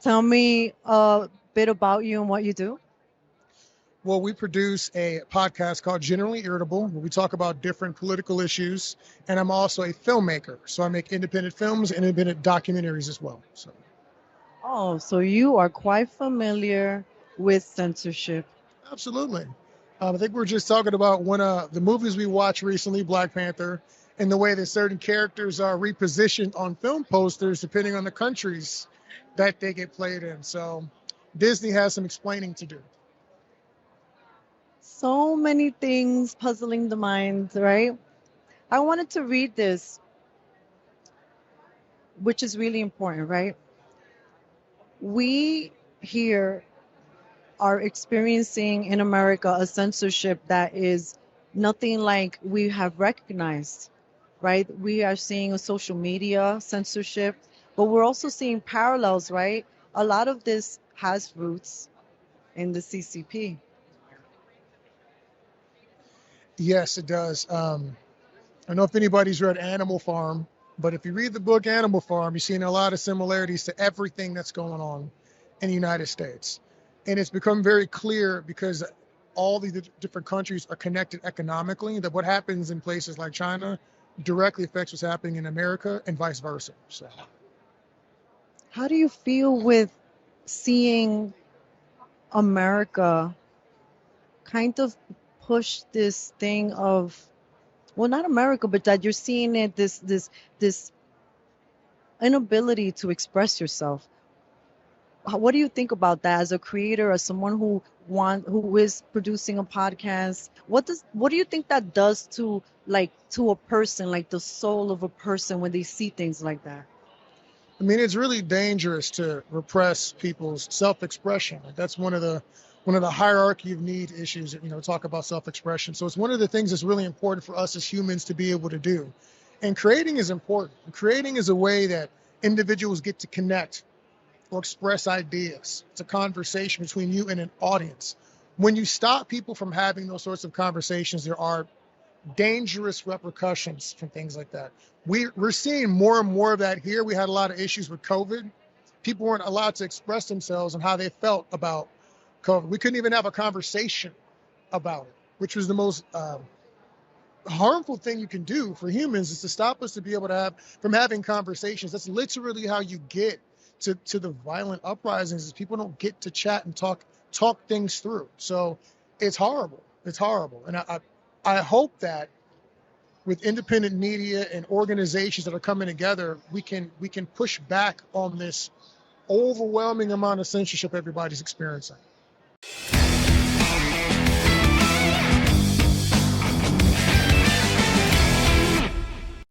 Tell me a bit about you and what you do. Well, we produce a podcast called Generally Irritable, where we talk about different political issues. And I'm also a filmmaker. So I make independent films and independent documentaries as well. So Oh, so you are quite familiar with censorship. absolutely. I think we are just talking about one of the movies we watched recently, Black Panther, and the way that certain characters are repositioned on film posters depending on the countries that they get played in. So Disney has some explaining to do. So many things puzzling the mind, right? I wanted to read this, which is really important, right? We here are experiencing in America a censorship that is nothing like we have recognized, right? We are seeing a social media censorship, but we're also seeing parallels, right? A lot of this has roots in the CCP. Yes, it does. I don't know if anybody's read Animal Farm, but if you read the book Animal Farm, you're seeing a lot of similarities to everything that's going on in the United States. And it's become very clear because all these different countries are connected economically, that what happens in places like China directly affects what's happening in America and vice versa. So How do you feel with seeing America kind of push this thing of, well, not America, but that you're seeing it, this inability to express yourself? What do you think about that as a creator, as someone who is producing a podcast? What do you think that does to, like, to a person, like the soul of a person when they see things like that? I mean, it's really dangerous to repress people's self-expression. Like, that's one of the hierarchy of need issues that, talk about self-expression. So it's one of the things that's really important for us as humans to be able to do. And creating is important. Creating is a way that individuals get to connect or express ideas. It's a conversation between you and an audience. When you stop people from having those sorts of conversations, there are dangerous repercussions from things like that. We're seeing more and more of that here. We had a lot of issues with COVID. People weren't allowed to express themselves and how they felt about COVID. We couldn't even have a conversation about it, which was the most harmful thing you can do for humans, is to stop us to be able to have from having conversations. That's literally how you get to the violent uprisings, is people don't get to chat and talk things through. So it's horrible. It's horrible. And I hope that with independent media and organizations that are coming together, we can push back on this overwhelming amount of censorship everybody's experiencing.